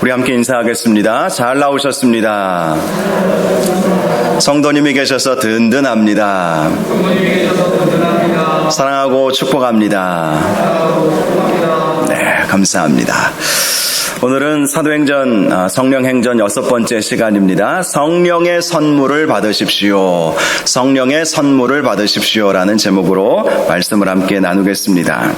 우리 함께 인사하겠습니다. 잘 나오셨습니다. 성도님이 계셔서 든든합니다. 사랑하고 축복합니다. 네, 감사합니다. 오늘은 사도행전 성령행전 6번째 시간입니다. 성령의 선물을 받으십시오. 성령의 선물을 받으십시오라는 제목으로 말씀을 함께 나누겠습니다.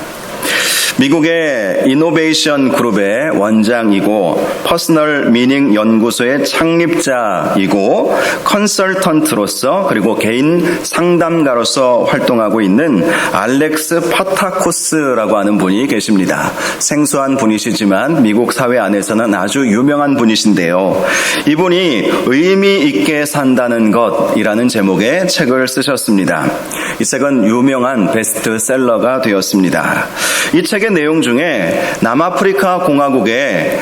미국의 이노베이션 그룹의 원장이고 퍼스널 미닝 연구소의 창립자이고 컨설턴트로서 그리고 개인 상담가로서 활동하고 있는 알렉스 파타코스라고 하는 분이 계십니다. 생소한 분이시지만 미국 사회 안에서는 아주 유명한 분이신데요. 이분이 의미 있게 산다는 것이라는 제목의 책을 쓰셨습니다. 이 책은 유명한 베스트셀러가 되었습니다. 이 책의 내용 중에 남아프리카 공화국의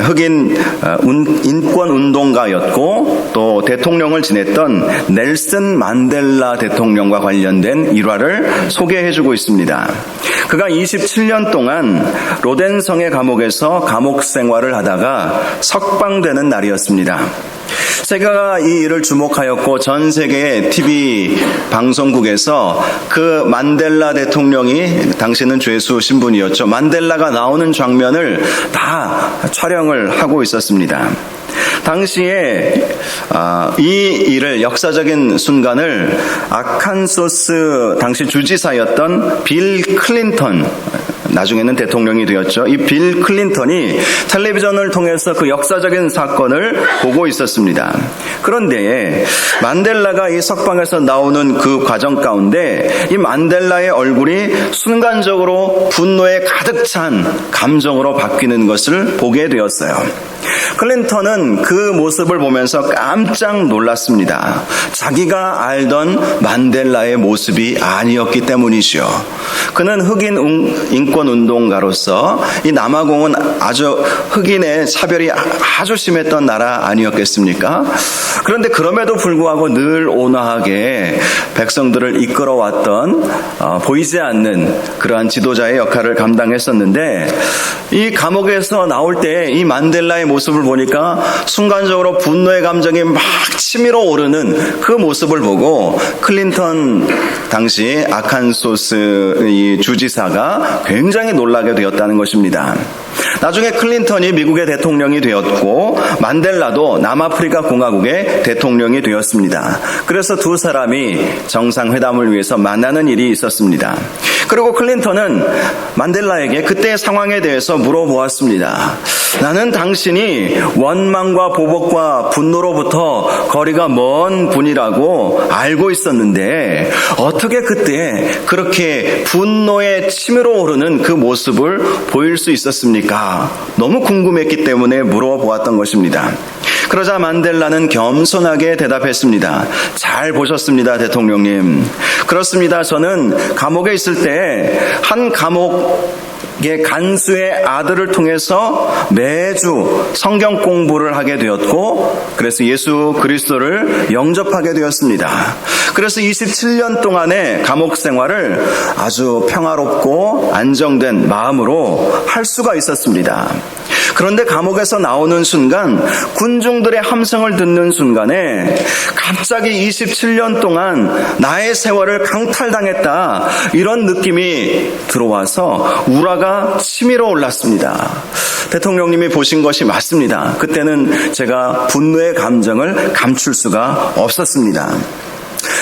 흑인 인권운동가였고 또 대통령을 지냈던 넬슨 만델라 대통령과 관련된 일화를 소개해주고 있습니다. 그가 27년 동안 로덴성의 감옥에서 감옥 생활을 하다가 석방되는 날이었습니다. 제가 이 일을 주목하였고 전 세계의 TV 방송국에서 그 만델라 대통령이 당시는 죄수 신분이었죠. 만델라가 나오는 장면을 다 촬영을 하고 있었습니다. 당시에 이 일을 역사적인 순간을 아칸소스 당시 주지사였던 빌 클린턴, 나중에는 대통령이 되었죠. 이 빌 클린턴이 텔레비전을 통해서 그 역사적인 사건을 보고 있었습니다. 그런데 만델라가 이 석방에서 나오는 그 과정 가운데 이 만델라의 얼굴이 순간적으로 분노에 가득 찬 감정으로 바뀌는 것을 보게 되었어요. 클린턴은 그 모습을 보면서 깜짝 놀랐습니다. 자기가 알던 만델라의 모습이 아니었기 때문이죠. 그는 흑인 인권운동가로서 이 남아공은 아주 흑인의 차별이 아주 심했던 나라 아니었겠습니까? 그런데 그럼에도 불구하고 늘 온화하게 백성들을 이끌어왔던 보이지 않는 그러한 지도자의 역할을 감당했었는데 이 감옥에서 나올 때 이 만델라의 모습을 보니까 순간적으로 분노의 감정이 막 치밀어 오르는 그 모습을 보고 클린턴 당시 아칸소스 이 주지사가 굉장히 놀라게 되었다는 것입니다. 나중에 클린턴이 미국의 대통령이 되었고 만델라도 남아프리카 공화국의 대통령이 되었습니다. 그래서 두 사람이 정상회담을 위해서 만나는 일이 있었습니다. 그리고 클린턴은 만델라에게 그때의 상황에 대해서 물어보았습니다. 나는 당신이 원망과 보복과 분노로부터 거리가 먼 분이라고 알고 있었는데 어떻게 그때 그렇게 분노에 치밀어 오르는 그 모습을 보일 수 있었습니까? 너무 궁금했기 때문에 물어보았던 것입니다. 그러자 만델라는 겸손하게 대답했습니다. 잘 보셨습니다, 대통령님. 그렇습니다. 저는 감옥에 있을 때 한 감옥의 간수의 아들을 통해서 매주 성경 공부를 하게 되었고 그래서 예수 그리스도를 영접하게 되었습니다. 그래서 27년 동안의 감옥 생활을 아주 평화롭고 안정된 마음으로 할 수가 있었습니다. 그런데 감옥에서 나오는 순간 군중들의 함성을 듣는 순간에 갑자기 27년 동안 나의 세월을 강탈당했다 이런 느낌이 들어와서 우라가 치밀어 올랐습니다. 대통령님이 보신 것이 맞습니다. 그때는 제가 분노의 감정을 감출 수가 없었습니다.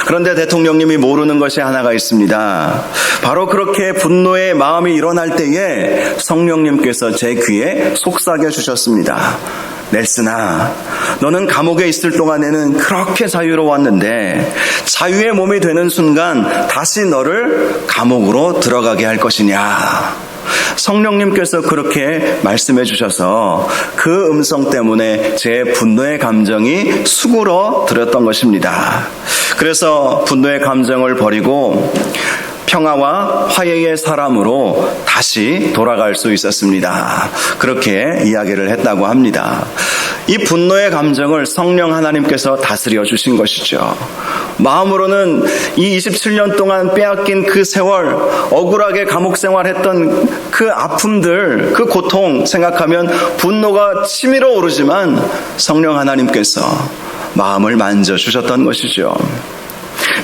그런데 대통령님이 모르는 것이 하나가 있습니다. 바로 그렇게 분노의 마음이 일어날 때에 성령님께서 제 귀에 속삭여 주셨습니다. 넬슨아, 너는 감옥에 있을 동안에는 그렇게 자유로웠는데 자유의 몸이 되는 순간 다시 너를 감옥으로 들어가게 할 것이냐. 성령님께서 그렇게 말씀해 주셔서 그 음성 때문에 제 분노의 감정이 수그러 들었던 것입니다. 그래서 분노의 감정을 버리고 평화와 화해의 사람으로 다시 돌아갈 수 있었습니다. 그렇게 이야기를 했다고 합니다. 이 분노의 감정을 성령 하나님께서 다스려 주신 것이죠. 마음으로는 이 27년 동안 빼앗긴 그 세월, 억울하게 감옥 생활했던 그 아픔들, 그 고통 생각하면 분노가 치밀어 오르지만 성령 하나님께서 마음을 만져주셨던 것이죠.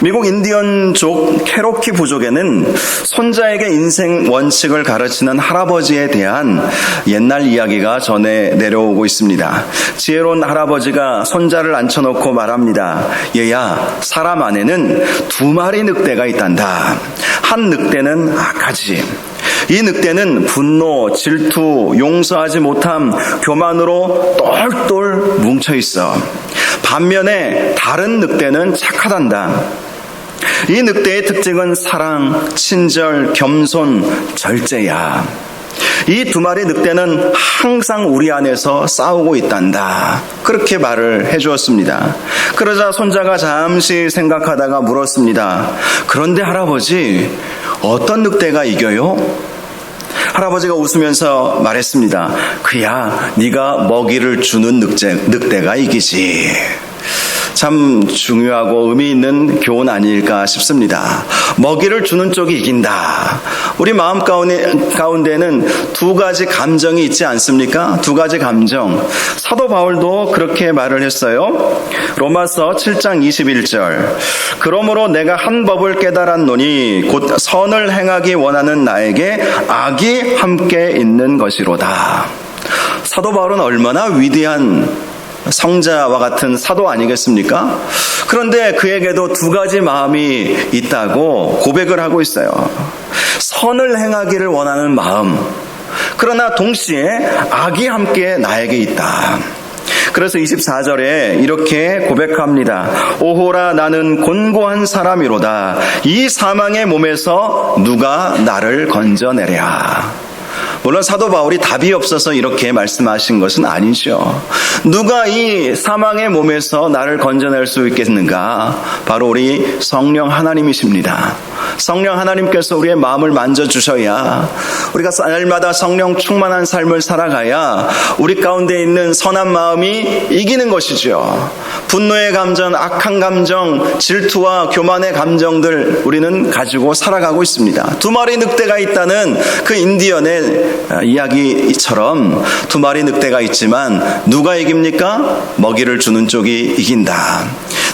미국 인디언족 캐로키 부족에는 손자에게 인생 원칙을 가르치는 할아버지에 대한 옛날 이야기가 전해 내려오고 있습니다. 지혜로운 할아버지가 손자를 앉혀놓고 말합니다. 얘야, 사람 안에는 2마리 늑대가 있단다. 한 늑대는 악하지. 이 늑대는 분노, 질투, 용서하지 못함, 교만으로 똘똘 뭉쳐 있어. 반면에 다른 늑대는 착하단다. 이 늑대의 특징은 사랑, 친절, 겸손, 절제야. 이 2마리 늑대는 항상 우리 안에서 싸우고 있단다. 그렇게 말을 해주었습니다. 그러자 손자가 잠시 생각하다가 물었습니다. 그런데 할아버지, 어떤 늑대가 이겨요? 할아버지가 웃으면서 말했습니다. 그야 네가 먹이를 주는 늑대가 이기지. 참 중요하고 의미 있는 교훈 아닐까 싶습니다. 먹이를 주는 쪽이 이긴다. 우리 마음 가운데는 2가지 감정이 있지 않습니까? 2가지 감정. 사도 바울도 그렇게 말을 했어요. 로마서 7장 21절. 그러므로 내가 한 법을 깨달았노니 곧 선을 행하기 원하는 나에게 악이 함께 있는 것이로다. 사도 바울은 얼마나 위대한 성자와 같은 사도 아니겠습니까? 그런데 그에게도 2가지 마음이 있다고 고백을 하고 있어요. 선을 행하기를 원하는 마음, 그러나 동시에 악이 함께 나에게 있다. 그래서 24절에 이렇게 고백합니다. 오호라 나는 곤고한 사람이로다. 이 사망의 몸에서 누가 나를 건져내랴. 물론 사도 바울이 답이 없어서 이렇게 말씀하신 것은 아니죠. 누가 이 사망의 몸에서 나를 건져낼 수 있겠는가? 바로 우리 성령 하나님이십니다. 성령 하나님께서 우리의 마음을 만져주셔야 우리가 날마다 성령 충만한 삶을 살아가야 우리 가운데 있는 선한 마음이 이기는 것이죠. 분노의 감정, 악한 감정, 질투와 교만의 감정들 우리는 가지고 살아가고 있습니다. 2마리 늑대가 있다는 그 인디언의 이야기처럼 2마리 늑대가 있지만 누가 이깁니까? 먹이를 주는 쪽이 이긴다.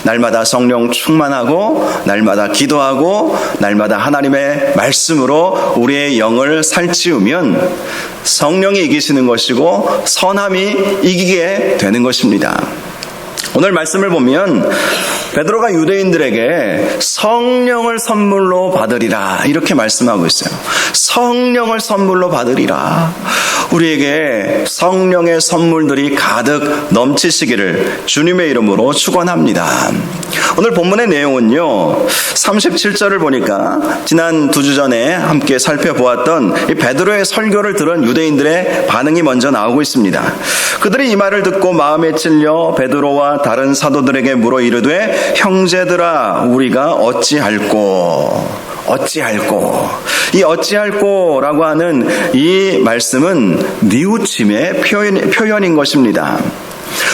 날마다 성령 충만하고 날마다 기도하고 날마다 하나님의 말씀으로 우리의 영을 살찌우면 성령이 이기시는 것이고 선함이 이기게 되는 것입니다. 오늘 말씀을 보면 베드로가 유대인들에게 성령을 선물로 받으리라 이렇게 말씀하고 있어요. 성령을 선물로 받으리라. 우리에게 성령의 선물들이 가득 넘치시기를 주님의 이름으로 축원합니다. 오늘 본문의 내용은요, 37절을 보니까 지난 2주 전에 함께 살펴보았던 이 베드로의 설교를 들은 유대인들의 반응이 먼저 나오고 있습니다. 그들이 이 말을 듣고 마음에 찔려 베드로와 다른 사도들에게 물어 이르되 형제들아 우리가 어찌할꼬. 이 어찌할꼬라고 하는 이 말씀은 뉘우침의 표현인 것입니다.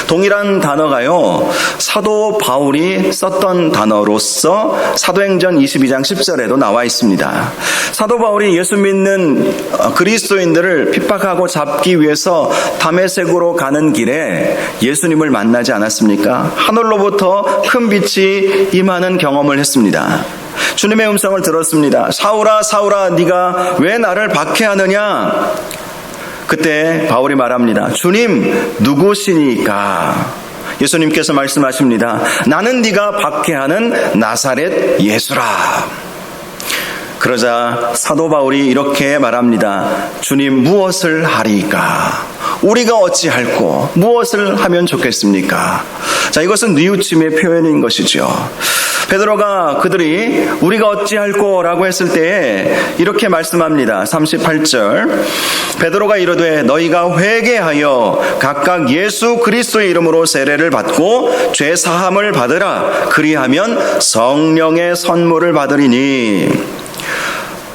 동일한 단어가요, 사도 바울이 썼던 단어로서 사도행전 22장 10절에도 나와 있습니다. 사도 바울이 예수 믿는 그리스도인들을 핍박하고 잡기 위해서 다메섹으로 가는 길에 예수님을 만나지 않았습니까? 하늘로부터 큰 빛이 임하는 경험을 했습니다. 주님의 음성을 들었습니다. 사울아 사울아 네가 왜 나를 박해하느냐? 그때 바울이 말합니다. 주님 누구시니까? 예수님께서 말씀하십니다. 나는 네가 박해하는 나사렛 예수라. 그러자 사도 바울이 이렇게 말합니다. 주님 무엇을 하리까? 우리가 어찌할꼬? 무엇을 하면 좋겠습니까? 자, 이것은 뉘우침의 표현인 것이죠. 베드로가 그들이 우리가 어찌할꼬 라고 했을 때에 이렇게 말씀합니다. 38절 베드로가 이르되 너희가 회개하여 각각 예수 그리스도의 이름으로 세례를 받고 죄 사함을 받으라. 그리하면 성령의 선물을 받으리니.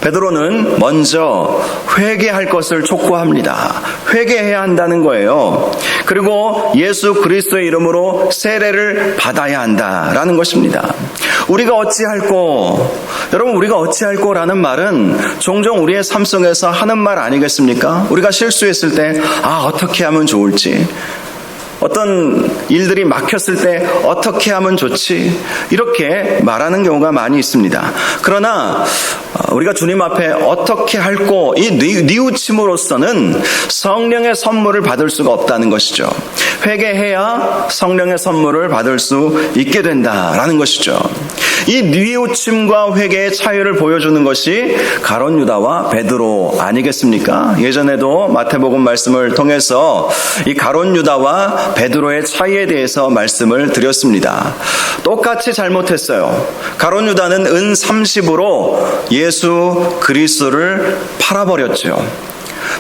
베드로는 먼저 회개할 것을 촉구합니다. 회개해야 한다는 거예요. 그리고 예수 그리스도의 이름으로 세례를 받아야 한다라는 것입니다. 우리가 어찌할꼬, 여러분 우리가 어찌할꼬라는 말은 종종 우리의 삶 속에서 하는 말 아니겠습니까? 우리가 실수했을 때 어떻게 하면 좋을지, 어떤 일들이 막혔을 때 어떻게 하면 좋지, 이렇게 말하는 경우가 많이 있습니다. 그러나 우리가 주님 앞에 어떻게 할꼬, 이 뉘우침으로서는 성령의 선물을 받을 수가 없다는 것이죠. 회개해야 성령의 선물을 받을 수 있게 된다라는 것이죠. 이 뉘우침과 회개의 차이를 보여주는 것이 가룟 유다와 베드로 아니겠습니까? 예전에도 마태복음 말씀을 통해서 이 가룟 유다와 베드로의 차이에 대해서 말씀을 드렸습니다. 똑같이 잘못했어요. 가룟 유다는 은 30으로 예수 그리스도를 팔아버렸죠.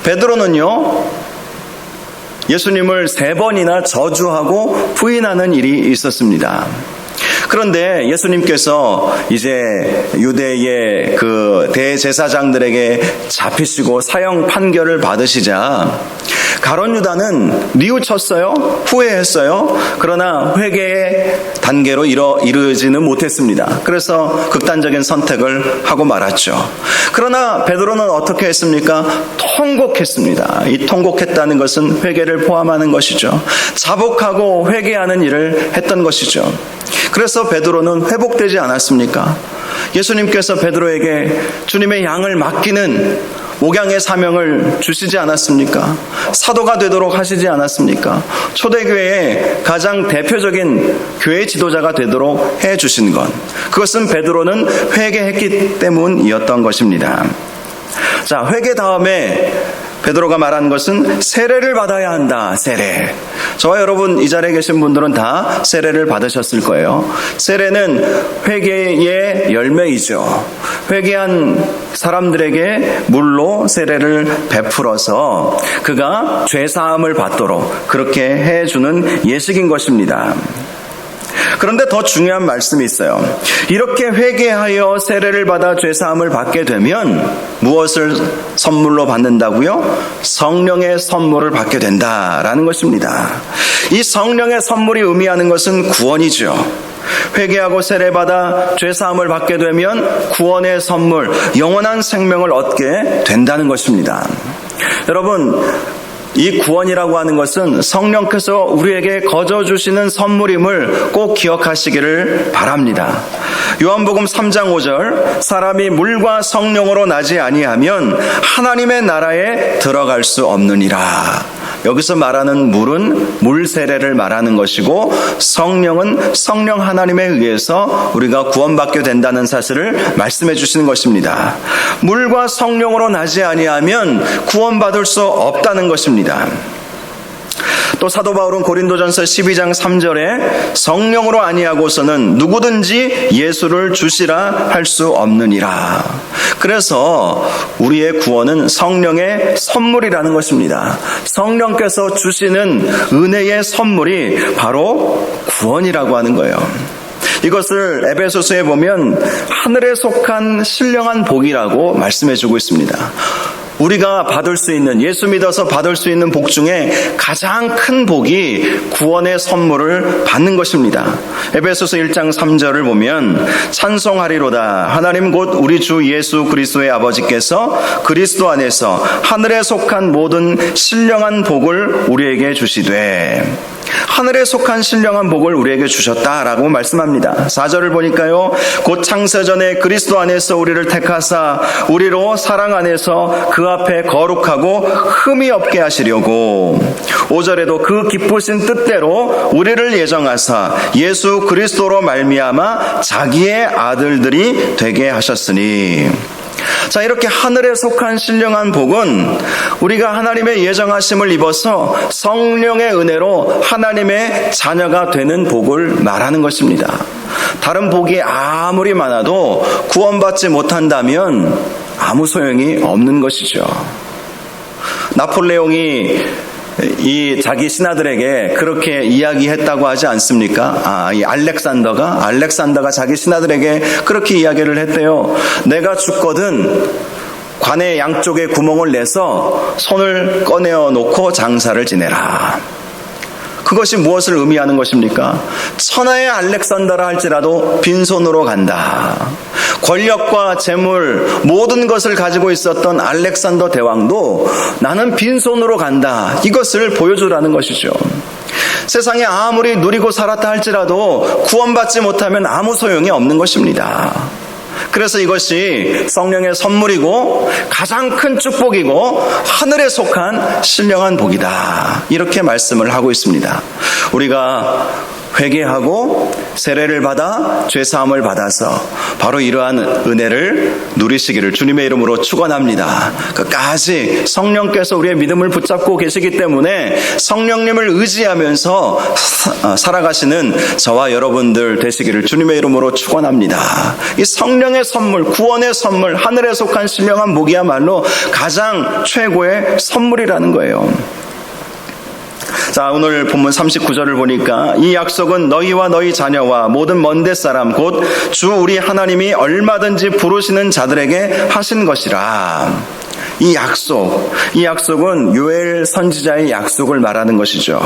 베드로는요, 예수님을 3번이나 저주하고 부인하는 일이 있었습니다. 그런데 예수님께서 이제 유대의 그 대제사장들에게 잡히시고 사형 판결을 받으시자 가룟 유다는 뉘우쳤어요. 후회했어요. 그러나 회개의 단계로 이르지는 못했습니다. 그래서 극단적인 선택을 하고 말았죠. 그러나 베드로는 어떻게 했습니까? 통곡했습니다. 이 통곡했다는 것은 회개를 포함하는 것이죠. 자복하고 회개하는 일을 했던 것이죠. 그래서 베드로는 회복되지 않았습니까? 예수님께서 베드로에게 주님의 양을 맡기는 목양의 사명을 주시지 않았습니까? 사도가 되도록 하시지 않았습니까? 초대교회의 가장 대표적인 교회 지도자가 되도록 해주신 것, 그것은 베드로는 회개했기 때문이었던 것입니다. 자, 회개 다음에 베드로가 말한 것은 세례를 받아야 한다. 세례. 저와 여러분 이 자리에 계신 분들은 다 세례를 받으셨을 거예요. 세례는 회개의 열매이죠. 회개한 사람들에게 물로 세례를 베풀어서 그가 죄사함을 받도록 그렇게 해주는 예식인 것입니다. 그런데 더 중요한 말씀이 있어요. 이렇게 회개하여 세례를 받아 죄사함을 받게 되면 무엇을 선물로 받는다고요? 성령의 선물을 받게 된다라는 것입니다. 이 성령의 선물이 의미하는 것은 구원이죠. 회개하고 세례받아 죄사함을 받게 되면 구원의 선물, 영원한 생명을 얻게 된다는 것입니다. 여러분, 이 구원이라고 하는 것은 성령께서 우리에게 거저 주시는 선물임을 꼭 기억하시기를 바랍니다. 요한복음 3장 5절, 사람이 물과 성령으로 나지 아니하면 하나님의 나라에 들어갈 수 없느니라. 여기서 말하는 물은 물 세례를 말하는 것이고, 성령은 성령 하나님에 의해서 우리가 구원받게 된다는 사실을 말씀해 주시는 것입니다. 물과 성령으로 나지 아니하면 구원받을 수 없다는 것입니다. 또 사도 바울은 고린도전서 12장 3절에 성령으로 아니하고서는 누구든지 예수를 주시라 할 수 없느니라. 그래서 우리의 구원은 성령의 선물이라는 것입니다. 성령께서 주시는 은혜의 선물이 바로 구원이라고 하는 거예요. 이것을 에베소서에 보면 하늘에 속한 신령한 복이라고 말씀해주고 있습니다. 우리가 받을 수 있는, 예수 믿어서 받을 수 있는 복 중에 가장 큰 복이 구원의 선물을 받는 것입니다. 에베소서 1장 3절을 보면 찬송하리로다. 하나님 곧 우리 주 예수 그리스도의 아버지께서 그리스도 안에서 하늘에 속한 모든 신령한 복을 우리에게 주시되, 하늘에 속한 신령한 복을 우리에게 주셨다라고 말씀합니다. 4절을 보니까요, 곧 창세전에 그리스도 안에서 우리를 택하사 우리로 사랑 안에서 그 앞에 거룩하고 흠이 없게 하시려고, 5절에도 그 기쁘신 뜻대로 우리를 예정하사 예수 그리스도로 말미암아 자기의 아들들이 되게 하셨으니. 자, 이렇게 하늘에 속한 신령한 복은 우리가 하나님의 예정하심을 입어서 성령의 은혜로 하나님의 자녀가 되는 복을 말하는 것입니다. 다른 복이 아무리 많아도 구원받지 못한다면 아무 소용이 없는 것이죠. 나폴레옹이 이 자기 신하들에게 그렇게 이야기했다고 하지 않습니까? 이 알렉산더가 자기 신하들에게 그렇게 이야기를 했대요. 내가 죽거든 관의 양쪽에 구멍을 내서 손을 꺼내어 놓고 장사를 지내라. 그것이 무엇을 의미하는 것입니까? 천하의 알렉산더라 할지라도 빈손으로 간다. 권력과 재물 모든 것을 가지고 있었던 알렉산더 대왕도 나는 빈손으로 간다. 이것을 보여주라는 것이죠. 세상에 아무리 누리고 살았다 할지라도 구원받지 못하면 아무 소용이 없는 것입니다. 그래서 이것이 성령의 선물이고 가장 큰 축복이고 하늘에 속한 신령한 복이다. 이렇게 말씀을 하고 있습니다. 우리가 회개하고 세례를 받아 죄사함을 받아서 바로 이러한 은혜를 누리시기를 주님의 이름으로 축원합니다. 끝까지 성령께서 우리의 믿음을 붙잡고 계시기 때문에 성령님을 의지하면서 살아가시는 저와 여러분들 되시기를 주님의 이름으로 축원합니다. 이 성령의 선물, 구원의 선물, 하늘에 속한 신령한 복이야말로 가장 최고의 선물이라는 거예요. 자, 오늘 본문 39절을 보니까 이 약속은 너희와 너희 자녀와 모든 먼데 사람 곧 주 우리 하나님이 얼마든지 부르시는 자들에게 하신 것이라. 이 약속은 요엘 선지자의 약속을 말하는 것이죠.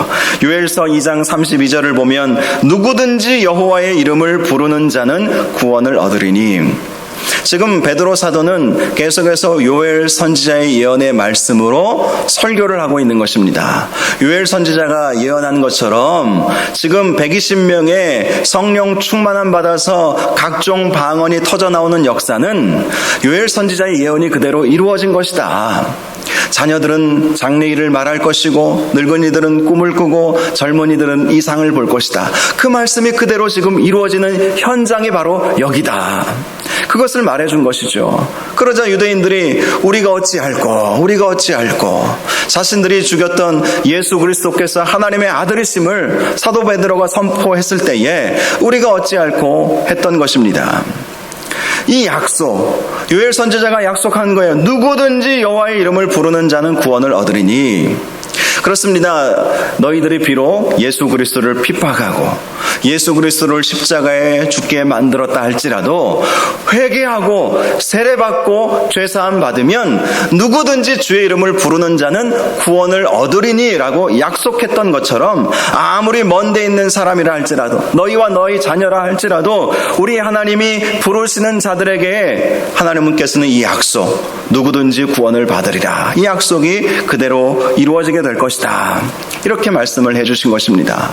요엘서 2장 32절을 보면 누구든지 여호와의 이름을 부르는 자는 구원을 얻으리니. 지금 베드로 사도는 계속해서 요엘 선지자의 예언의 말씀으로 설교를 하고 있는 것입니다. 요엘 선지자가 예언한 것처럼 지금 120명의 성령 충만함 받아서 각종 방언이 터져나오는 역사는 요엘 선지자의 예언이 그대로 이루어진 것이다. 자녀들은 장래일을 말할 것이고 늙은이들은 꿈을 꾸고 젊은이들은 이상을 볼 것이다. 그 말씀이 그대로 지금 이루어지는 현장이 바로 여기다. 그것을 말해준 것이죠. 그러자 유대인들이 우리가 어찌할꼬 자신들이 죽였던 예수 그리스도께서 하나님의 아들이심을 사도 베드로가 선포했을 때에 우리가 어찌할꼬 했던 것입니다. 이 약속, 요엘 선지자가 약속한 거예요. 누구든지 여호와의 이름을 부르는 자는 구원을 얻으리니. 그렇습니다. 너희들이 비록 예수 그리스도를 핍박하고 예수 그리스도를 십자가에 죽게 만들었다 할지라도 회개하고 세례받고 죄사함 받으면 누구든지 주의 이름을 부르는 자는 구원을 얻으리니 라고 약속했던 것처럼 아무리 먼데 있는 사람이라 할지라도 너희와 너희 자녀라 할지라도 우리 하나님이 부르시는 자들에게 하나님께서는 이 약속 누구든지 구원을 받으리라. 이 약속이 그대로 이루어지게 될 것이다. 이렇게 말씀을 해주신 것입니다.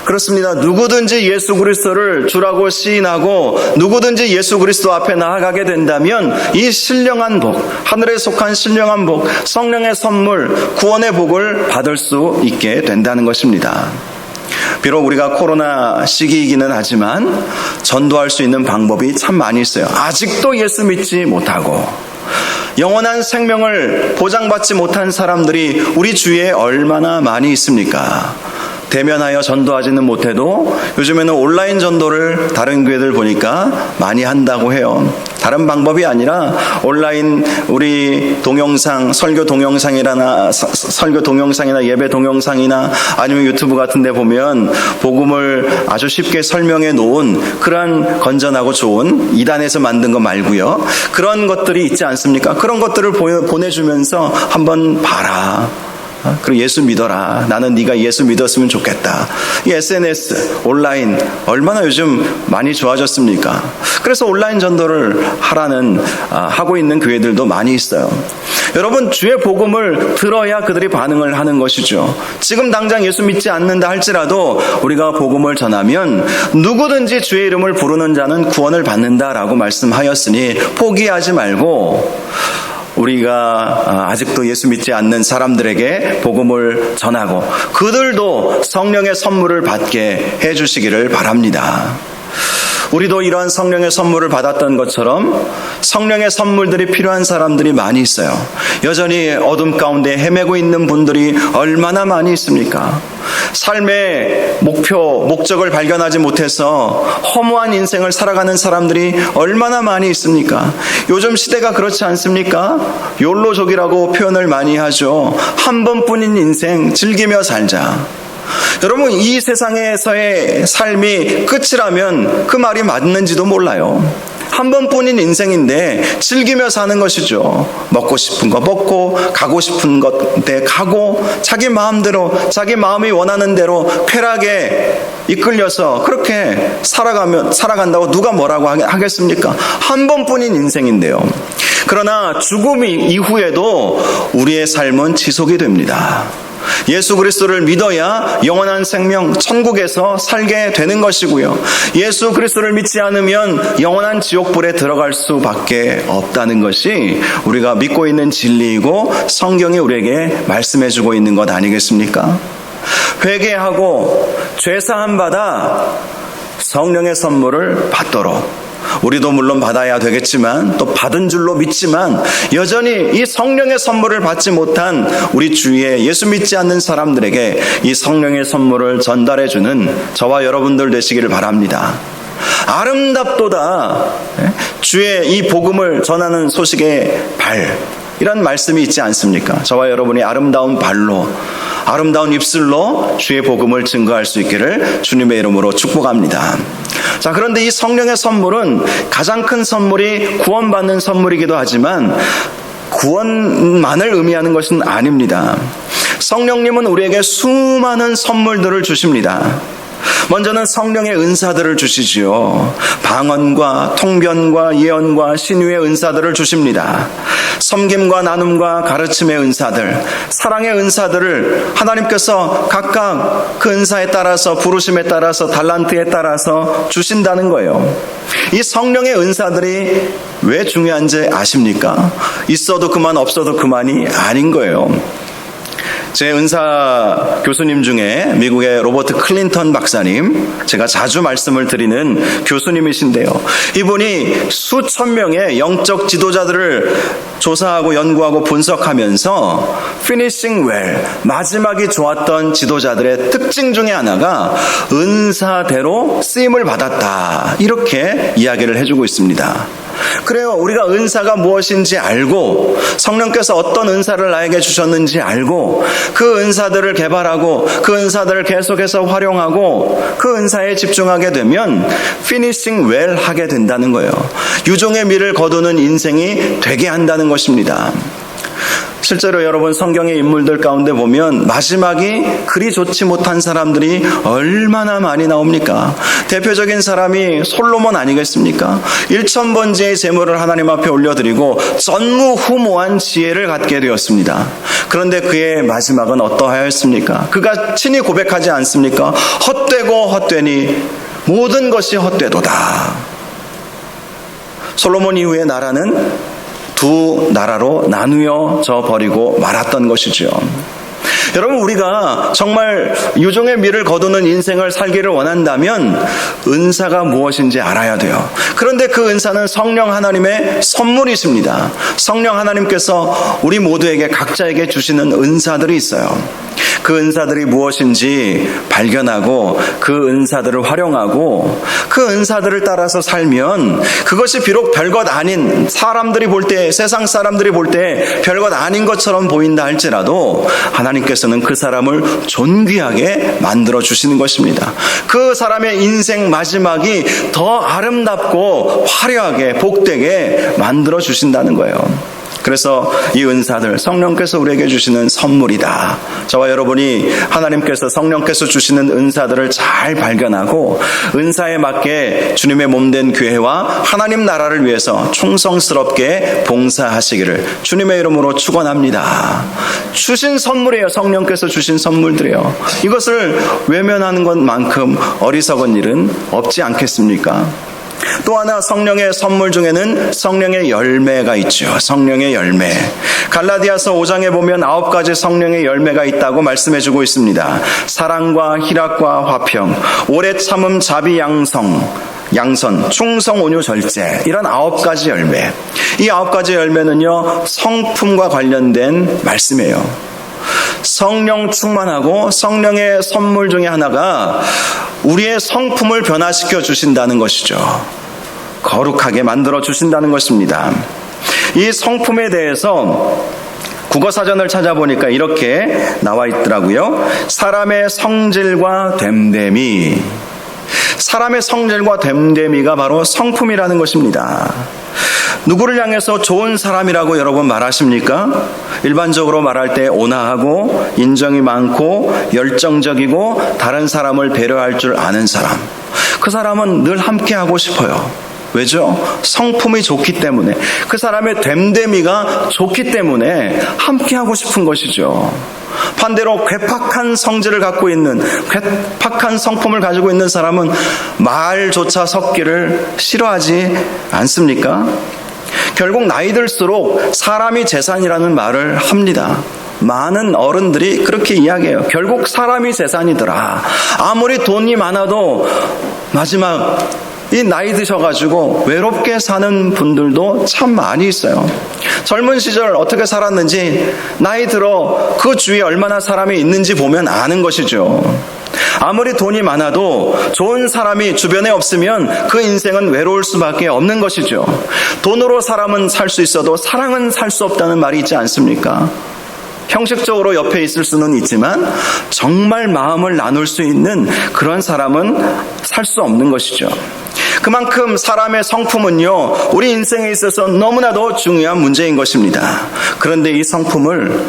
그렇습니다. 누구든지 예수 그리스도를 주라고 시인하고 누구든지 예수 그리스도 앞에 나아가게 된다면 이 신령한 복, 하늘에 속한 신령한 복, 성령의 선물, 구원의 복을 받을 수 있게 된다는 것입니다. 비록 우리가 코로나 시기이기는 하지만 전도할 수 있는 방법이 참 많이 있어요. 아직도 예수 믿지 못하고 영원한 생명을 보장받지 못한 사람들이 우리 주위에 얼마나 많이 있습니까? 대면하여 전도하지는 못해도 요즘에는 온라인 전도를 다른 교회들 보니까 많이 한다고 해요. 다른 방법이 아니라 온라인 우리 동영상, 설교 동영상이나 예배 동영상이나 아니면 유튜브 같은 데 보면 복음을 아주 쉽게 설명해 놓은 그러한 건전하고 좋은 2단에서 만든 거 말고요. 그런 것들이 있지 않습니까? 그런 것들을 보내주면서 한번 봐라. 그리고 예수 믿어라. 나는 네가 예수 믿었으면 좋겠다. 이 SNS, 온라인 얼마나 요즘 많이 좋아졌습니까? 그래서 온라인 전도를 하고 있는 교회들도 많이 있어요. 여러분, 주의 복음을 들어야 그들이 반응을 하는 것이죠. 지금 당장 예수 믿지 않는다 할지라도 우리가 복음을 전하면 누구든지 주의 이름을 부르는 자는 구원을 받는다라고 말씀하였으니 포기하지 말고 우리가 아직도 예수 믿지 않는 사람들에게 복음을 전하고 그들도 성령의 선물을 받게 해주시기를 바랍니다. 우리도 이러한 성령의 선물을 받았던 것처럼 성령의 선물들이 필요한 사람들이 많이 있어요. 여전히 어둠 가운데 헤매고 있는 분들이 얼마나 많이 있습니까? 삶의 목적을 발견하지 못해서 허무한 인생을 살아가는 사람들이 얼마나 많이 있습니까? 요즘 시대가 그렇지 않습니까? 욜로족이라고 표현을 많이 하죠. 한 번뿐인 인생 즐기며 살자. 여러분, 이 세상에서의 삶이 끝이라면 그 말이 맞는지도 몰라요. 한 번뿐인 인생인데 즐기며 사는 것이죠. 먹고 싶은 거 먹고 가고 싶은 곳에 가고 자기 마음대로 자기 마음이 원하는 대로 쾌락에 이끌려서 그렇게 살아간다고 누가 뭐라고 하겠습니까? 한 번뿐인 인생인데요. 그러나 죽음 이후에도 우리의 삶은 지속이 됩니다. 예수 그리스도를 믿어야 영원한 생명 천국에서 살게 되는 것이고요. 예수 그리스도를 믿지 않으면 영원한 지옥불에 들어갈 수밖에 없다는 것이 우리가 믿고 있는 진리이고 성경이 우리에게 말씀해주고 있는 것 아니겠습니까? 회개하고 죄사함 받아 성령의 선물을 받도록 우리도 물론 받아야 되겠지만 또 받은 줄로 믿지만 여전히 이 성령의 선물을 받지 못한 우리 주위에 예수 믿지 않는 사람들에게 이 성령의 선물을 전달해주는 저와 여러분들 되시기를 바랍니다. 아름답도다 주의 이 복음을 전하는 소식의 발, 이런 말씀이 있지 않습니까? 저와 여러분이 아름다운 발로 아름다운 입술로 주의 복음을 증거할 수 있기를 주님의 이름으로 축복합니다. 자, 그런데 이 성령의 선물은 가장 큰 선물이 구원받는 선물이기도 하지만 구원만을 의미하는 것은 아닙니다. 성령님은 우리에게 수많은 선물들을 주십니다. 먼저는 성령의 은사들을 주시지요. 방언과 통변과 예언과 신유의 은사들을 주십니다. 섬김과 나눔과 가르침의 은사들, 사랑의 은사들을 하나님께서 각각 그 은사에 따라서 부르심에 따라서 달란트에 따라서 주신다는 거예요. 이 성령의 은사들이 왜 중요한지 아십니까? 있어도 그만 없어도 그만이 아닌 거예요. 제 은사 교수님 중에 미국의 로버트 클린턴 박사님, 제가 자주 말씀을 드리는 교수님이신데요. 이분이 수천 명의 영적 지도자들을 조사하고 연구하고 분석하면서 피니싱 웰, 마지막이 좋았던 지도자들의 특징 중에 하나가 은사대로 쓰임을 받았다, 이렇게 이야기를 해주고 있습니다. 그래요. 우리가 은사가 무엇인지 알고 성령께서 어떤 은사를 나에게 주셨는지 알고 그 은사들을 개발하고 그 은사들을 계속해서 활용하고 그 은사에 집중하게 되면 피니싱 웰 하게 된다는 거예요. 유종의 미를 거두는 인생이 되게 한다는 것입니다. 실제로 여러분 성경의 인물들 가운데 보면 마지막이 그리 좋지 못한 사람들이 얼마나 많이 나옵니까? 대표적인 사람이 솔로몬 아니겠습니까? 1000번째의 제물을 하나님 앞에 올려드리고 전무후무한 지혜를 갖게 되었습니다. 그런데 그의 마지막은 어떠하였습니까? 그가 친히 고백하지 않습니까? 헛되고 헛되니 모든 것이 헛되도다. 솔로몬 이후의 나라는 두 나라로 나누어져 버리고 말았던 것이죠. 여러분, 우리가 정말 유종의 미를 거두는 인생을 살기를 원한다면 은사가 무엇인지 알아야 돼요. 그런데 그 은사는 성령 하나님의 선물이십니다. 성령 하나님께서 우리 모두에게 각자에게 주시는 은사들이 있어요. 그 은사들이 무엇인지 발견하고 그 은사들을 활용하고 그 은사들을 따라서 살면 그것이 비록 별것 아닌, 사람들이 볼 때, 세상 사람들이 볼 때 별것 아닌 것처럼 보인다 할지라도 하나님께서는 그 사람을 존귀하게 만들어 주시는 것입니다. 그 사람의 인생 마지막이 더 아름답고 화려하게 복되게 만들어 주신다는 거예요. 그래서 이 은사들, 성령께서 우리에게 주시는 선물이다. 저와 여러분이 하나님께서, 성령께서 주시는 은사들을 잘 발견하고 은사에 맞게 주님의 몸된 교회와 하나님 나라를 위해서 충성스럽게 봉사하시기를 주님의 이름으로 축원합니다. 주신 선물이에요. 성령께서 주신 선물들이에요. 이것을 외면하는 것만큼 어리석은 일은 없지 않겠습니까? 또 하나, 성령의 선물 중에는 성령의 열매가 있죠. 성령의 열매. 갈라디아서 5장에 보면 9가지 성령의 열매가 있다고 말씀해주고 있습니다. 사랑과 희락과 화평, 오래 참음, 자비, 양선, 충성, 온유, 절제, 이런 9가지 열매. 이 9가지 열매는요, 성품과 관련된 말씀이에요. 성령 충만하고 성령의 선물 중에 하나가 우리의 성품을 변화시켜 주신다는 것이죠. 거룩하게 만들어 주신다는 것입니다. 이 성품에 대해서 국어사전을 찾아보니까 이렇게 나와 있더라고요. 사람의 성질과 됨됨이. 사람의 성질과 됨됨이가 바로 성품이라는 것입니다. 누구를 향해서 좋은 사람이라고 여러분 말하십니까? 일반적으로 말할 때 온화하고 인정이 많고 열정적이고 다른 사람을 배려할 줄 아는 사람. 그 사람은 늘 함께 하고 싶어요. 왜죠? 성품이 좋기 때문에, 그 사람의 됨됨이가 좋기 때문에 함께 하고 싶은 것이죠. 반대로 괴팍한 성질을 갖고 있는, 괴팍한 성품을 가지고 있는 사람은 말조차 섞기를 싫어하지 않습니까? 결국 나이 들수록 사람이 재산이라는 말을 합니다. 많은 어른들이 그렇게 이야기해요. 결국 사람이 재산이더라. 아무리 돈이 많아도 마지막 이 나이 드셔가지고 외롭게 사는 분들도 참 많이 있어요. 젊은 시절 어떻게 살았는지 나이 들어 그 주위에 얼마나 사람이 있는지 보면 아는 것이죠. 아무리 돈이 많아도 좋은 사람이 주변에 없으면 그 인생은 외로울 수밖에 없는 것이죠. 돈으로 사람은 살 수 있어도 사랑은 살 수 없다는 말이 있지 않습니까? 형식적으로 옆에 있을 수는 있지만 정말 마음을 나눌 수 있는 그런 사람은 살 수 없는 것이죠. 그만큼 사람의 성품은요, 우리 인생에 있어서 너무나도 중요한 문제인 것입니다. 그런데 이 성품을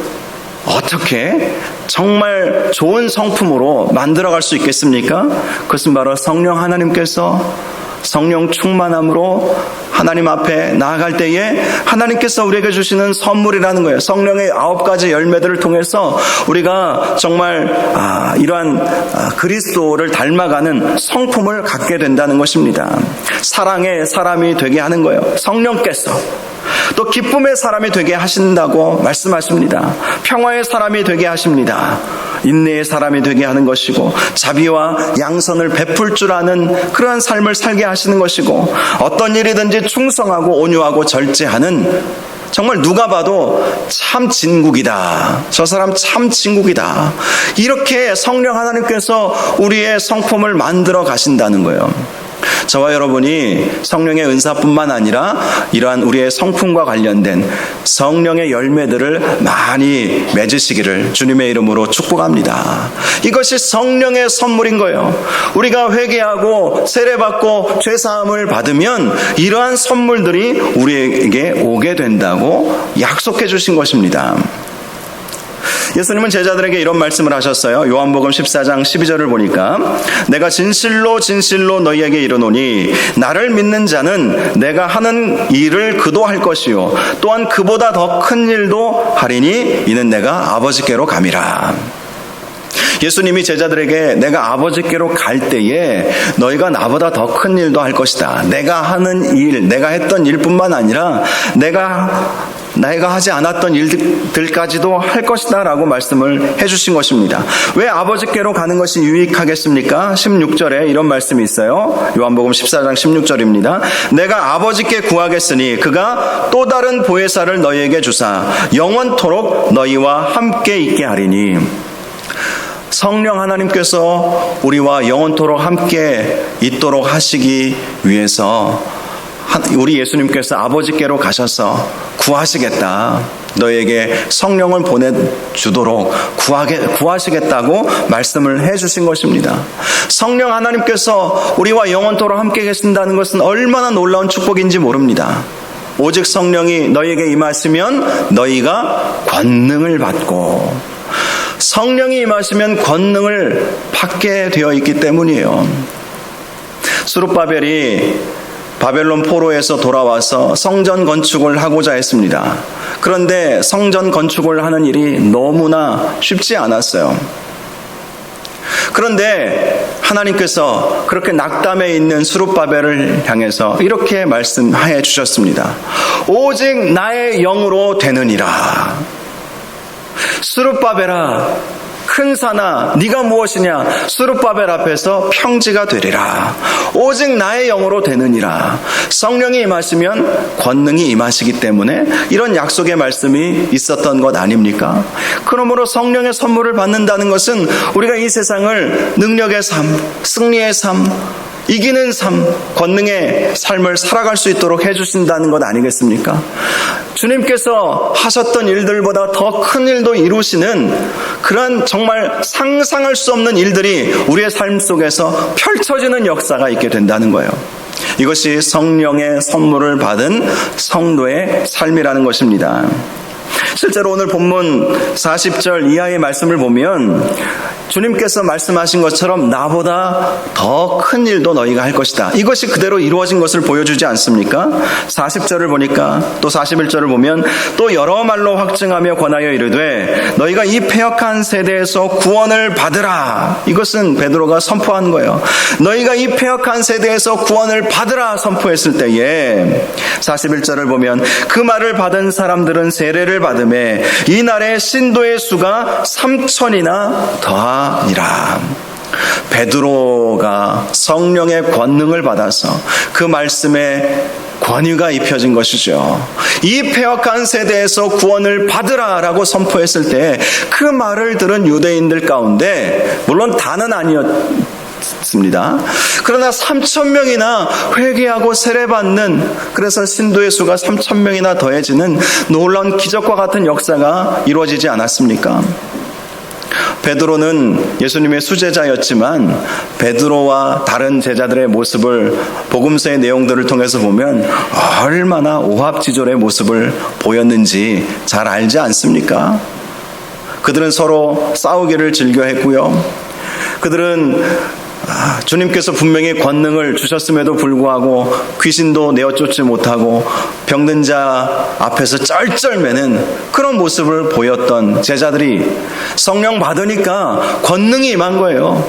어떻게 정말 좋은 성품으로 만들어갈 수 있겠습니까? 그것은 바로 성령 하나님께서 성령 충만함으로 하나님 앞에 나아갈 때에 하나님께서 우리에게 주시는 선물이라는 거예요. 성령의 9가지 열매들을 통해서 우리가 정말 이러한 그리스도를 닮아가는 성품을 갖게 된다는 것입니다. 사랑의 사람이 되게 하는 거예요. 성령께서 또 기쁨의 사람이 되게 하신다고 말씀하십니다. 평화의 사람이 되게 하십니다. 인내의 사람이 되게 하는 것이고, 자비와 양선을 베풀 줄 아는 그러한 삶을 살게 하시는 것이고, 어떤 일이든지 충성하고 온유하고 절제하는, 정말 누가 봐도 참 진국이다, 저 사람 참 진국이다, 이렇게 성령 하나님께서 우리의 성품을 만들어 가신다는 거예요. 저와 여러분이 성령의 은사뿐만 아니라 이러한 우리의 성품과 관련된 성령의 열매들을 많이 맺으시기를 주님의 이름으로 축복합니다. 이것이 성령의 선물인 거예요. 우리가 회개하고 세례받고 죄사함을 받으면 이러한 선물들이 우리에게 오게 된다고 약속해 주신 것입니다. 예수님은 제자들에게 이런 말씀을 하셨어요. 요한복음 14장 12절을 보니까, 내가 진실로 진실로 너희에게 이르노니 나를 믿는 자는 내가 하는 일을 그도 할 것이요 또한 그보다 더 큰 일도 하리니 이는 내가 아버지께로 감이라. 예수님이 제자들에게 내가 아버지께로 갈 때에 너희가 나보다 더 큰 일도 할 것이다. 내가 하는 일, 내가 했던 일뿐만 아니라 내가 하지 않았던 일들까지도 할 것이다 라고 말씀을 해주신 것입니다. 왜 아버지께로 가는 것이 유익하겠습니까? 16절에 이런 말씀이 있어요. 요한복음 14장 16절입니다. 내가 아버지께 구하겠으니 그가 또 다른 보혜사를 너희에게 주사 영원토록 너희와 함께 있게 하리니. 성령 하나님께서 우리와 영원토록 함께 있도록 하시기 위해서 우리 예수님께서 아버지께로 가셔서 구하시겠다, 너에게 성령을 보내주도록 구하시겠다고 말씀을 해주신 것입니다. 성령 하나님께서 우리와 영원토록 함께 계신다는 것은 얼마나 놀라운 축복인지 모릅니다. 오직 성령이 너희에게 임하시면 너희가 권능을 받고, 성령이 임하시면 권능을 받게 되어 있기 때문이에요. 스룹바벨이 바벨론 포로에서 돌아와서 성전 건축을 하고자 했습니다. 그런데 성전 건축을 하는 일이 너무나 쉽지 않았어요. 그런데 하나님께서 그렇게 낙담해 있는 스룹바벨을 향해서 이렇게 말씀해 주셨습니다. 오직 나의 영으로 되느니라. 스룹바벨아, 큰 산아, 네가 무엇이냐? 스룹바벨 앞에서 평지가 되리라. 오직 나의 영으로 되느니라. 성령이 임하시면 권능이 임하시기 때문에 이런 약속의 말씀이 있었던 것 아닙니까? 그러므로 성령의 선물을 받는다는 것은 우리가 이 세상을 능력의 삶, 승리의 삶, 이기는 삶, 권능의 삶을 살아갈 수 있도록 해주신다는 것 아니겠습니까? 주님께서 하셨던 일들보다 더 큰 일도 이루시는 그런 정말 상상할 수 없는 일들이 우리의 삶 속에서 펼쳐지는 역사가 있게 된다는 거예요. 이것이 성령의 선물을 받은 성도의 삶이라는 것입니다. 실제로 오늘 본문 40절 이하의 말씀을 보면 주님께서 말씀하신 것처럼 나보다 더 큰 일도 너희가 할 것이다. 이것이 그대로 이루어진 것을 보여주지 않습니까? 40절을 보니까 또 41절을 보면 또 여러 말로 확증하며 권하여 이르되 너희가 이 패역한 세대에서 구원을 받으라. 이것은 베드로가 선포한 거예요. 너희가 이 패역한 세대에서 구원을 받으라 선포했을 때에 41절을 보면 그 말을 받은 사람들은 세례를 받음에 이날에 신도의 수가 3,000이나 더하니라. 베드로가 성령의 권능을 받아서 그 말씀에 권위가 입혀진 것이죠. 이 패역한 세대에서 구원을 받으라라고 선포했을 때 그 말을 들은 유대인들 가운데 물론 다는 아니었습니다. 그러나 3,000명이나 회개하고 세례받는, 그래서 신도의 수가 3,000명이나 더해지는 놀라운 기적과 같은 역사가 이루어지지 않았습니까? 베드로는 예수님의 수제자였지만 베드로와 다른 제자들의 모습을 복음서의 내용들을 통해서 보면 얼마나 오합지졸의 모습을 보였는지 잘 알지 않습니까? 그들은 서로 싸우기를 즐겨했고요. 그들은 주님께서 분명히 권능을 주셨음에도 불구하고 귀신도 내어쫓지 못하고 병든 자 앞에서 쩔쩔매는 그런 모습을 보였던 제자들이 성령 받으니까 권능이 임한 거예요.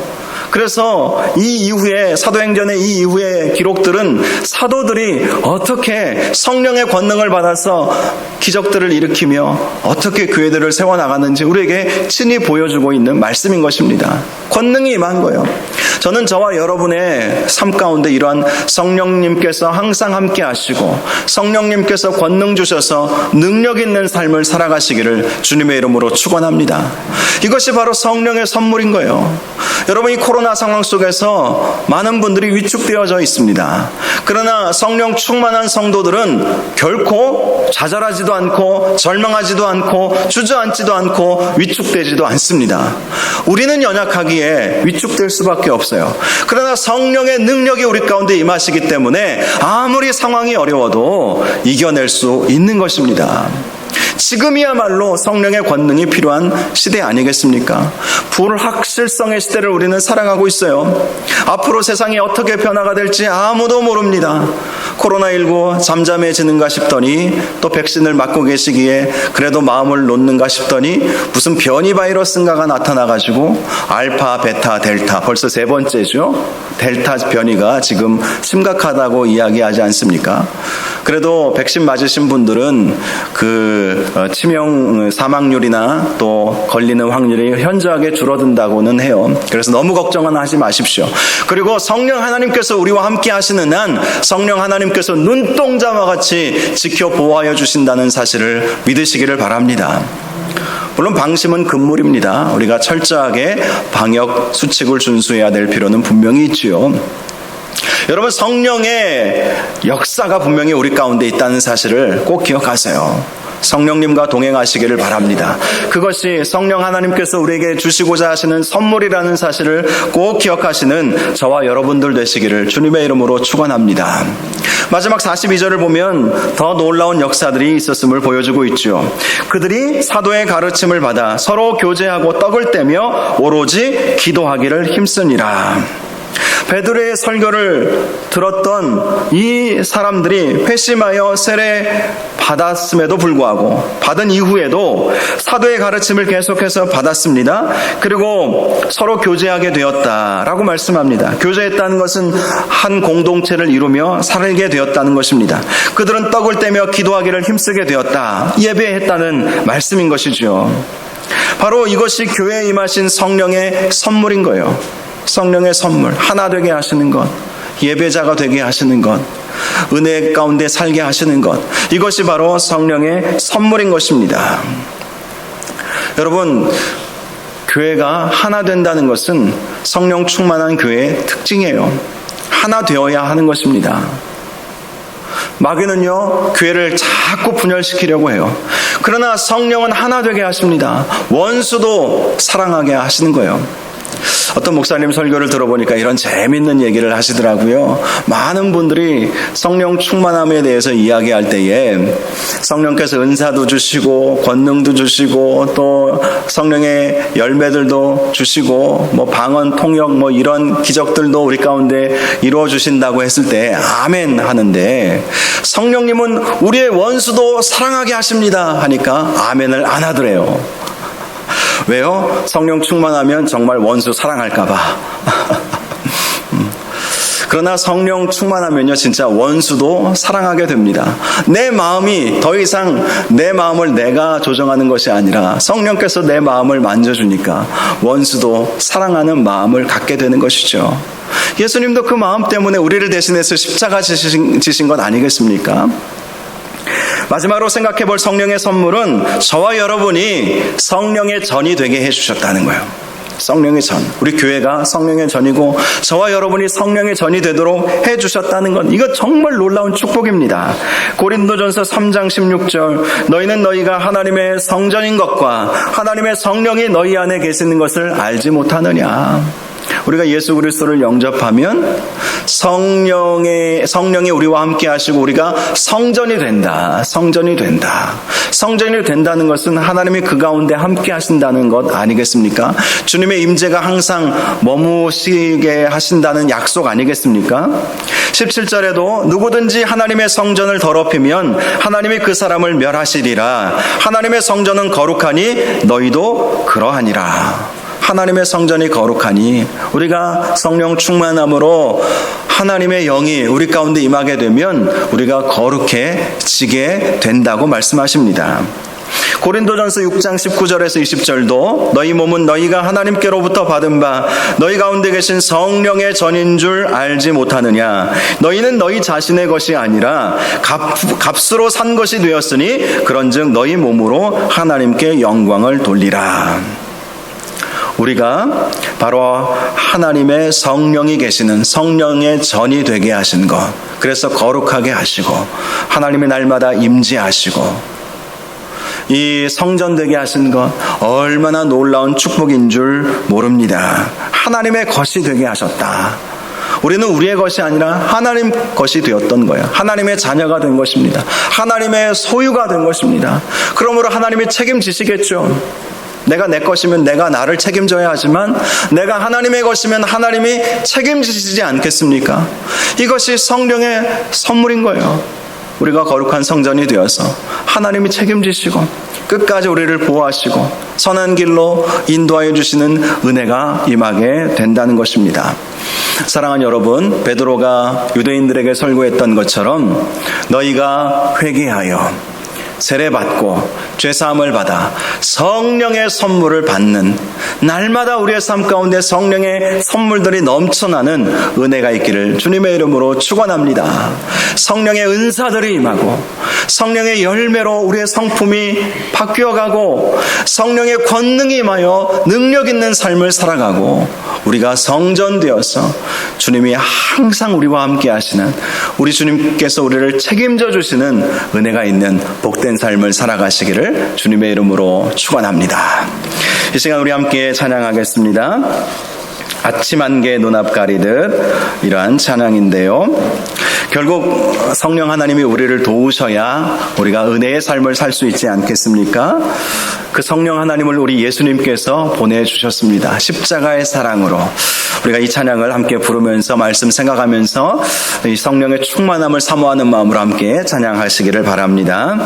그래서 이 이후에 사도행전의 이 이후의 기록들은 사도들이 어떻게 성령의 권능을 받아서 기적들을 일으키며 어떻게 교회들을 세워나가는지 우리에게 친히 보여주고 있는 말씀인 것입니다. 권능이 임한 거예요. 저는 저와 여러분의 삶 가운데 이러한 성령님께서 항상 함께 하시고 성령님께서 권능 주셔서 능력 있는 삶을 살아가시기를 주님의 이름으로 축원합니다. 이것이 바로 성령의 선물인 거예요. 여러분, 이 코로나 상황 속에서 많은 분들이 위축되어져 있습니다. 그러나 성령 충만한 성도들은 결코 좌절하지도 않고 절망하지도 않고 주저앉지도 않고 위축되지도 않습니다. 우리는 연약하기에 위축될 수밖에 없어요. 그러나 성령의 능력이 우리 가운데 임하시기 때문에 아무리 상황이 어려워도 이겨낼 수 있는 것입니다. 지금이야말로 성령의 권능이 필요한 시대 아니겠습니까? 불확실성의 시대를 우리는 살아가고 있어요. 앞으로 세상이 어떻게 변화가 될지 아무도 모릅니다. 코로나19 잠잠해지는가 싶더니 또 백신을 맞고 계시기에 그래도 마음을 놓는가 싶더니 무슨 변이 바이러스인가가 나타나가지고 알파, 베타, 델타, 벌써 3번째죠. 델타 변이가 지금 심각하다고 이야기하지 않습니까? 그래도 백신 맞으신 분들은 치명 사망률이나 또 걸리는 확률이 현저하게 줄어든다고는 해요. 그래서 너무 걱정은 하지 마십시오. 그리고 성령 하나님께서 우리와 함께 하시는 한 성령 하나님께서 눈동자와 같이 지켜 보호하여 주신다는 사실을 믿으시기를 바랍니다. 물론 방심은 금물입니다. 우리가 철저하게 방역 수칙을 준수해야 될 필요는 분명히 있지요. 여러분, 성령의 역사가 분명히 우리 가운데 있다는 사실을 꼭 기억하세요. 성령님과 동행하시기를 바랍니다. 그것이 성령 하나님께서 우리에게 주시고자 하시는 선물이라는 사실을 꼭 기억하시는 저와 여러분들 되시기를 주님의 이름으로 축원합니다. 마지막 42절을 보면 더 놀라운 역사들이 있었음을 보여주고 있죠. 그들이 사도의 가르침을 받아 서로 교제하고 떡을 떼며 오로지 기도하기를 힘쓰니라. 베드로의 설교를 들었던 이 사람들이 회심하여 세례 받았음에도 불구하고 받은 이후에도 사도의 가르침을 계속해서 받았습니다. 그리고 서로 교제하게 되었다라고 말씀합니다. 교제했다는 것은 한 공동체를 이루며 살게 되었다는 것입니다. 그들은 떡을 떼며 기도하기를 힘쓰게 되었다. 예배했다는 말씀인 것이죠. 바로 이것이 교회에 임하신 성령의 선물인 거예요. 성령의 선물, 하나 되게 하시는 것, 예배자가 되게 하시는 것, 은혜 가운데 살게 하시는 것, 이것이 바로 성령의 선물인 것입니다. 여러분, 교회가 하나 된다는 것은 성령 충만한 교회의 특징이에요. 하나 되어야 하는 것입니다. 마귀는요, 교회를 자꾸 분열시키려고 해요. 그러나 성령은 하나 되게 하십니다. 원수도 사랑하게 하시는 거예요. 어떤 목사님 설교를 들어보니까 이런 재밌는 얘기를 하시더라고요. 많은 분들이 성령 충만함에 대해서 이야기할 때에 성령께서 은사도 주시고 권능도 주시고 또 성령의 열매들도 주시고 뭐 방언 통역 뭐 이런 기적들도 우리 가운데 이루어 주신다고 했을 때 아멘 하는데, 성령님은 우리의 원수도 사랑하게 하십니다 하니까 아멘을 안 하더래요. 왜요? 성령 충만하면 정말 원수 사랑할까봐. 그러나 성령 충만하면요, 진짜 원수도 사랑하게 됩니다. 내 마음이 더 이상 내 마음을 내가 조정하는 것이 아니라 성령께서 내 마음을 만져주니까 원수도 사랑하는 마음을 갖게 되는 것이죠. 예수님도 그 마음 때문에 우리를 대신해서 십자가 지신 것 아니겠습니까? 마지막으로 생각해 볼 성령의 선물은 저와 여러분이 성령의 전이 되게 해주셨다는 거예요. 성령의 전. 우리 교회가 성령의 전이고 저와 여러분이 성령의 전이 되도록 해주셨다는 것, 이거 정말 놀라운 축복입니다. 고린도전서 3장 16절, 너희는 너희가 하나님의 성전인 것과 하나님의 성령이 너희 안에 계시는 것을 알지 못하느냐. 우리가 예수 그리스도를 영접하면 성령이 우리와 함께 하시고 우리가 성전이 된다. 성전이 된다는 것은 하나님이 그 가운데 함께 하신다는 것 아니겠습니까? 주님의 임재가 항상 머무시게 하신다는 약속 아니겠습니까? 17절에도 누구든지 하나님의 성전을 더럽히면 하나님이 그 사람을 멸하시리라. 하나님의 성전은 거룩하니 너희도 그러하니라. 하나님의 성전이 거룩하니, 우리가 성령 충만함으로 하나님의 영이 우리 가운데 임하게 되면 우리가 거룩해지게 된다고 말씀하십니다. 고린도전서 6장 19절에서 20절도 너희 몸은 너희가 하나님께로부터 받은 바 너희 가운데 계신 성령의 전인 줄 알지 못하느냐. 너희는 너희 자신의 것이 아니라 값으로 산 것이 되었으니 그런즉 너희 몸으로 하나님께 영광을 돌리라. 우리가 바로 하나님의 성령이 계시는 성령의 전이 되게 하신 것, 그래서 거룩하게 하시고 하나님의 날마다 임재하시고 이 성전 되게 하신 것, 얼마나 놀라운 축복인 줄 모릅니다. 하나님의 것이 되게 하셨다. 우리는 우리의 것이 아니라 하나님 것이 되었던 거예요. 하나님의 자녀가 된 것입니다. 하나님의 소유가 된 것입니다. 그러므로 하나님이 책임지시겠죠. 내가 내 것이면 내가 나를 책임져야 하지만 내가 하나님의 것이면 하나님이 책임지시지 않겠습니까? 이것이 성령의 선물인 거예요. 우리가 거룩한 성전이 되어서 하나님이 책임지시고 끝까지 우리를 보호하시고 선한 길로 인도하여 주시는 은혜가 임하게 된다는 것입니다. 사랑하는 여러분, 베드로가 유대인들에게 설교했던 것처럼 너희가 회개하여 세례받고 죄사함을 받아 성령의 선물을 받는 날마다 우리의 삶 가운데 성령의 선물들이 넘쳐나는 은혜가 있기를 주님의 이름으로 축원합니다. 성령의 은사들이 임하고 성령의 열매로 우리의 성품이 바뀌어가고 성령의 권능이 임하여 능력 있는 삶을 살아가고 우리가 성전되어서 주님이 항상 우리와 함께 하시는, 우리 주님께서 우리를 책임져 주시는 은혜가 있는 복된 삶을 살아가시기를 주님의 이름으로 축원합니다. 이 시간 우리 함께 찬양하겠습니다. 아침 안개 눈앞 가리듯, 이러한 찬양인데요. 결국 성령 하나님이 우리를 도우셔야 우리가 은혜의 삶을 살 수 있지 않겠습니까? 그 성령 하나님을 우리 예수님께서 보내주셨습니다. 십자가의 사랑으로. 우리가 이 찬양을 함께 부르면서 말씀 생각하면서 이 성령의 충만함을 사모하는 마음으로 함께 찬양하시기를 바랍니다.